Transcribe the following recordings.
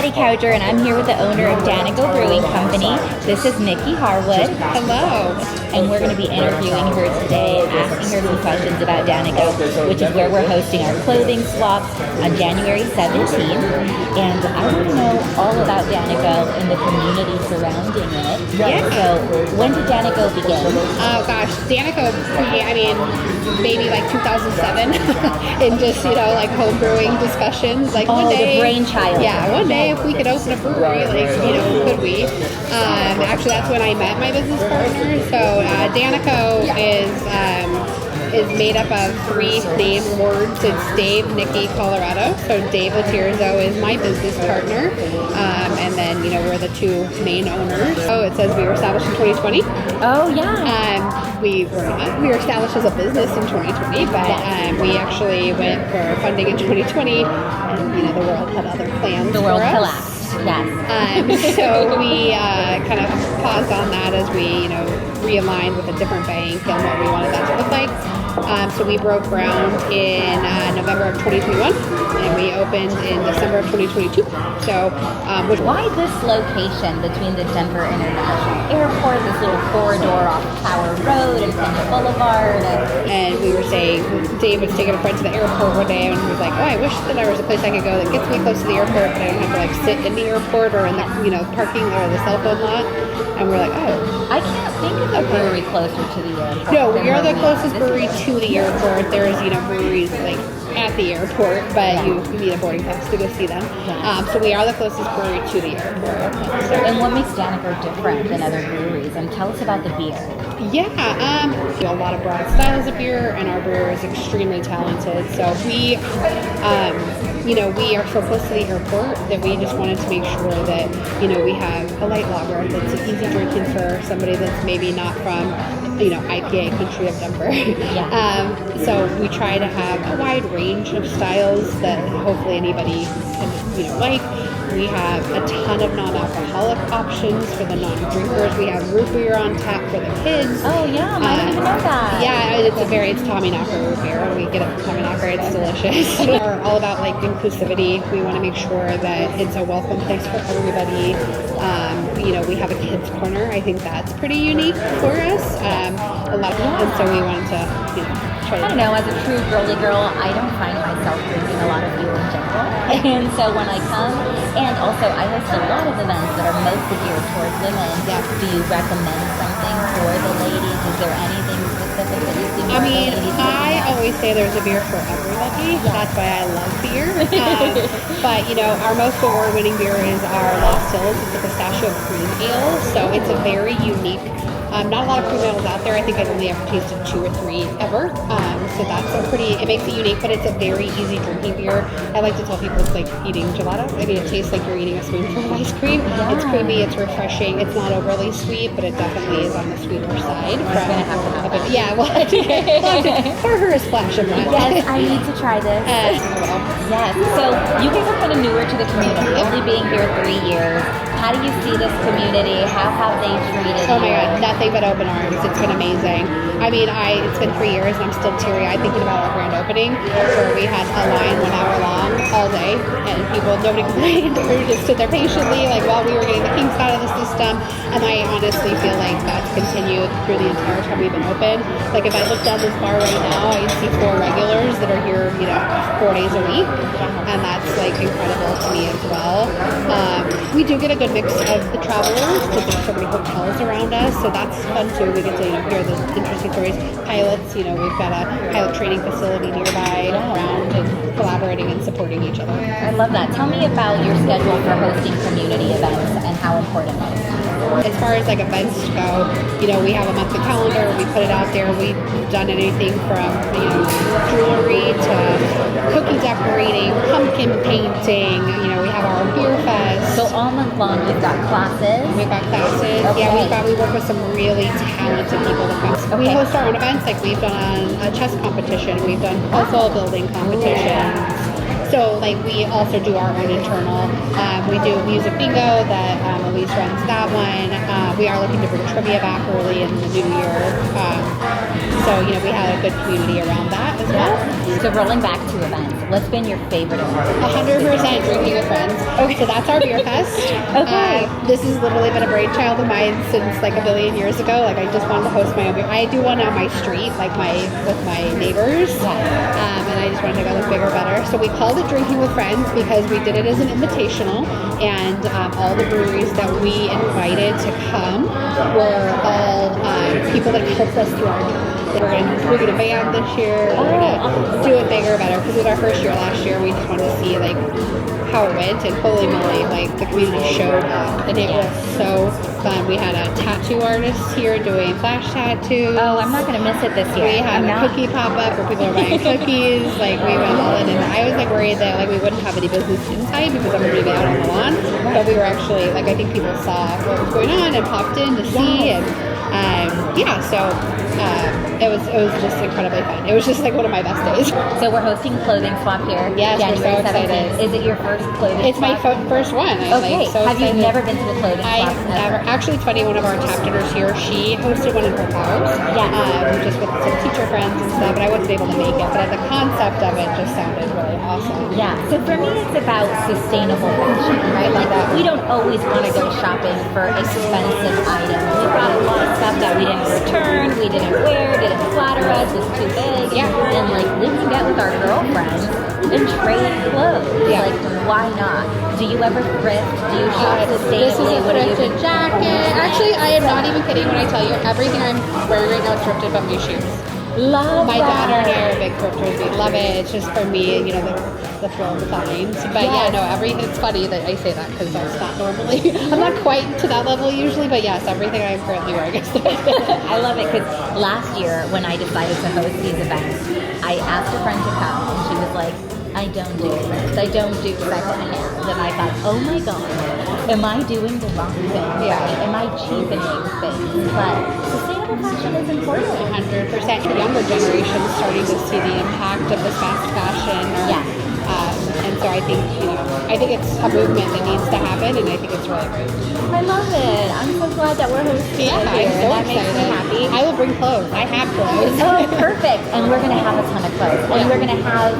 Maddie Cowger, and I'm here with the owner of Danico Brewing Company. This is Nikki Harwood. Hello. And we're going to be interviewing her today, asking her some questions about Danico, which is where we're hosting our clothing swap on January 17th. And I want to know all about Danico and the community surrounding it. Yeah. So when did Danico begin? Oh gosh, Danico, maybe like 2007, and just, like home brewing discussions. Like one day, the brainchild. Yeah, one day if we could open a brewery, could we? Actually, that's when I met my business partner. So Danico is made up of three name words. It's Dave, Nikki, Colorado. So Dave Latirzo is my business partner. And then, we're the two main owners. So it says we were established in 2020. Oh, yeah. We were not. We were established as a business in 2020, but we actually went for funding in 2020. And, the world had other plans The world for us. collapsed. Yes. So we kind of paused on that as we, realigned with a different bank and what we wanted that to look like. So we broke ground in November of 2021, and we opened in December of 2022. So, why this location between the Denver International Airport, this little corridor off Tower Road and Penn Boulevard? And we were saying, Dave was taking a friend to the airport one day, and he was like, "Oh, I wish that there was a place I could go that gets me close to the airport, but I don't have to sit in the airport or in the parking or the cell phone lot." And we're like, "Oh, I can't think of a brewery closer to the airport." No, we are the closest brewery to the airport. There's, breweries like at the airport, but you need a boarding pass to go see them. So we are the closest brewery to the airport. So, and what makes Danico different than other breweries? And tell us about the beer. Yeah, a lot of broad styles of beer, and our brewer is extremely talented. So we, we are so close to the airport that we just wanted to make sure that, we have a light lager that's easy drinking for somebody that's maybe not from, IPA country of Denver. Yeah. So we try to have a wide range of styles that hopefully anybody can, like. We have a ton of non-alcoholic options for the non-drinkers. We have root beer on tap for the kids. Oh, yeah, I didn't even know that. Yeah, it's Tommyknocker root beer. We get it from Tommyknocker. It's delicious. We are all about inclusivity. We want to make sure that it's a welcome place for everybody. We have a kids corner. I think that's pretty unique for us. And so we wanted to, try to. I don't know, as a true girly girl, I don't find myself drinking a lot of beer in general. And so when I come, and also I host a lot of events that are mostly geared towards women. Yeah. Do you recommend something for the ladies? Is there anything specific that you see? I always say there's a beer for everybody. Yeah. That's why I love beer. But our most award-winning beer is our Lost Hills. It's a pistachio cream ale. So it's a very unique. Not a lot of cream ales out there. I think I've only ever tasted 2 or 3 ever. So that's it makes it unique, but it's a very easy drinking beer. I like to tell people it's like eating gelato. I mean, it tastes like you're eating a spoonful of ice cream. Yeah. It's creamy, it's refreshing. It's not overly sweet, but it definitely is on the sweeter side. We're going to have to. Yeah, well, pour her a splash of that. Yes, I need to try this. Yes. So you guys are kind of newer to the community, only being here 3 years. How do you see this community? How have they treated you? Oh my God, nothing but open arms. It's been amazing. I mean, it's been 3 years and I'm still teary-eyed thinking about our grand opening, where we had a line 1 hour long all day, and nobody complained. We just stood there patiently, while we were getting the kinks out of the system. And I honestly feel like that's continued through the entire time we've been open. Like if I look down this bar right now, I see 4 regulars that are here, 4 days a week, and that's incredible to me as well. We do get a good mix of the travelers because there's so many hotels around us, so that's fun too. We get to hear the interesting stories. Pilots, we've got a pilot training facility nearby around, and collaborating and supporting each other. I love that. Tell me about your schedule for hosting community events and how important it is. As far as events go, we have a monthly calendar. We put it out there. We've done anything from jewelry to cookie decorating, pumpkin painting. We have our beer fest. So all month long, we've got classes. We've got classes. Okay. Yeah, we work with some really talented people that come. Okay. We host our own events. We've done a chess competition. We've done puzzle building competitions. So like we also do our own internal. We do music bingo that Elise runs that one. We are looking to bring trivia back early in the new year. So you know we had a good community around that as well. So rolling back to events, what's been your favorite event? 100% drinking with friends. Okay, so that's our beer fest. Okay. This has literally been a brainchild of mine since like a billion years ago. Like I just wanted to host my own beer. I do one on my street, like with my neighbors, and I just wanted to go look bigger, better. So we called it Drinking with Friends because we did it as an invitational, and all the breweries that we invited to come were all people that helped us through our journey. We're gonna band this year. We're gonna do it bigger, better. Because it was our first year last year. We just wanted to see like how it went, and holy moly, like the community showed up, and it was so fun. We had a tattoo artist here doing flash tattoos. Oh, I'm not gonna miss it this year. We had a cookie pop up where people are buying cookies. Like we went all in, and I was like worried that like we wouldn't have any business inside because everybody would be out on the lawn. But we were actually like I think people saw what was going on and popped in to see and. It was just incredibly fun. It was just like one of my best days. So we're hosting Clothing Swap here. Yes, January we're so 17th. excited. Is it your first clothing It's swap? my first one. Okay. Have you never been to a clothing swap? I've never. Actually, it's funny. One of our tap dinners here, she hosted one in her house. Yeah. Just with some teacher friends and stuff. But I wasn't able to make it. But the concept of it just sounded really awesome. Yeah. So for me, it's about sustainable fashion, right? Like we don't always want to go shopping for expensive items. We brought a lot of stuff that we didn't return, we didn't wear, didn't flatter us, was too big. Yeah. And like we can get with our girlfriends and trade clothes. Yeah. Like why not? Do you ever thrift? Do you shop sustainably? This is a What do you thrifted jacket. Actually, I am not even kidding when I tell you everything I'm wearing right now is thrifted but my shoes. Love My that. daughter and I are big thrifters. We love it. It's just for me, you know, the thrill of the finds. But yeah, no, everything. It's funny that I say that because that's not normally. I'm not quite to that level usually, but yes, everything I'm currently wearing is thrifted. I love it because last year when I decided to host these events, I asked a friend to come and she was like, I don't do thrift. I don't do second hand. And I thought, oh my God, am I doing the wrong thing? Yeah. Right? Am I cheapening things? But sustainable fashion is important. 100%. The younger generation is starting to see the impact of this fast fashion. And so I think, you know, I think it's a movement that needs to happen, and I think it's really great. I love it. I'm so glad that we're hosting Yeah, it here. I'm so That makes me excited. happy. I will bring clothes. I have clothes. Oh, perfect. And we're going to have a ton of clothes. And we're going to have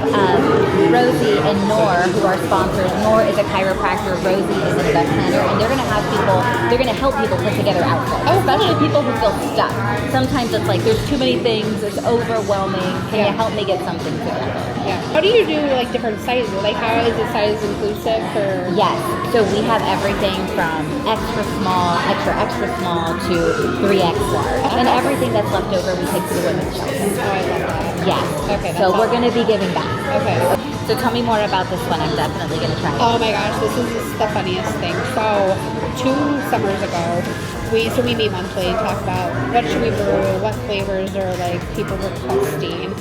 Rosie and Noor, who are sponsors. Noor is a chiropractor. Rosie is an event planner. And they're going to have people, they're going to help people put together outfits. Especially people who feel stuck. Sometimes it's like, there's too many things. It's overwhelming. Can you help me get something together? Yeah. How do you do like different sizes? Like how is it size inclusive for? Yes. So we have everything from extra small, extra small to 3X large. And everything that's left over we take to the women's shelter. Oh, I love that. Yes. Okay. So we're going to be giving back. Okay. So tell me more about this one. I'm definitely going to try it. Oh my gosh, this is the funniest thing. So 2 summers ago, we meet monthly and talk about what should we brew, what flavors are like people requesting.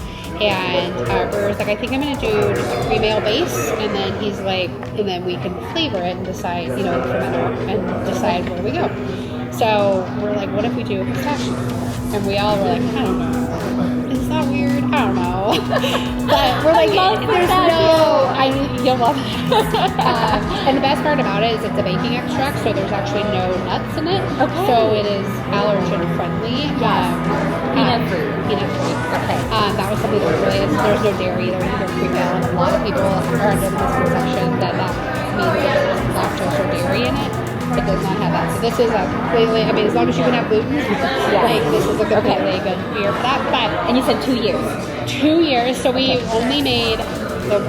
And our brewer's like, I think I'm going to do just a cream ale base. And then he's like, and then we can flavor it and decide, you know, the fermenter and decide where we go. So we're like, what if we do a pistachio? And we all were like, I don't know. Is that weird? I don't know. But we're like, you'll love it. And the best part about it is it's a baking extract, so there's actually no nuts in it. Okay. So it is allergen friendly. Peanut free. Peanut free. Okay. That was something that was really, there's no dairy, there's no cream ale. A lot of people are under the misconception that means there's lactose or dairy in it. It does not have that. So this is a completely, I mean, as long as you can have gluten, like this is a completely good beer for that. But And you said 2 years. 2 years. So we only made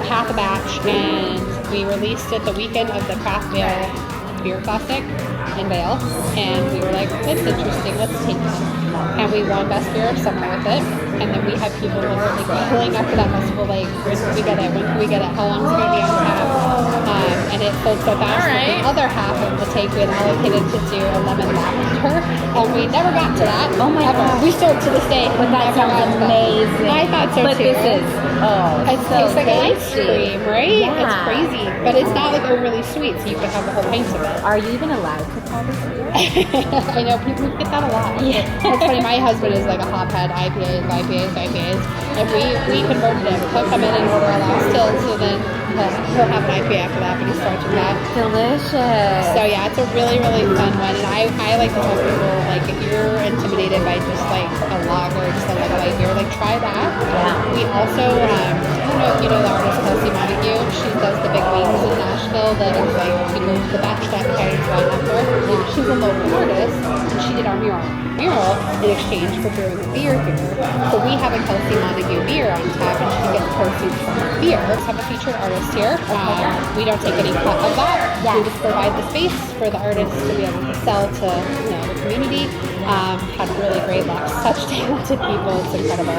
half a batch, and we released it the weekend of the Craft Vale Beer Classic in Vale. And we were like, that's interesting, let's take it. And we won Best Beer of Summer with it. And then we had people literally calling after that festival, like, when can we get it? When can we get it? How long is it going to be on tap? and it sold so fast. All right. The other half of the take we had allocated to do a lemon lavender, and we never got to that. Oh my ever. gosh. We still to this day. But that never got sounds to that. amazing. I thought so but too. This is, It so tastes like ice tasty. cream, right? Yeah. It's crazy, but it's not like overly sweet, so you could have the whole pint of it. Are you even allowed to call this beer? I know people get that a lot. Yeah. It's funny. My husband is like a hophead, IPAs, and we converted him. He'll come in and order a lot still, so then he'll have an IPA after that, but he starts with that. Delicious. So yeah, it's a really, really fun one, and I like to tell people, like, if you're intimidated by just like a lager, just a light beer, like try that. Yeah. We also, I don't know if you know the artist Kelsey Montague. She does the big wings in Nashville that is like people the Bachelorette parties right after. She's a local artist, and she did our mural in exchange for brewing a beer here. So we have a Kelsey Montague beer on tap, and she gets proceeds from the beer. We have a featured artist here. We don't take any cut of that. Yeah. We just provide the space for the artists to be able to sell to the community. Had really great luck. Such talented people. It's incredible.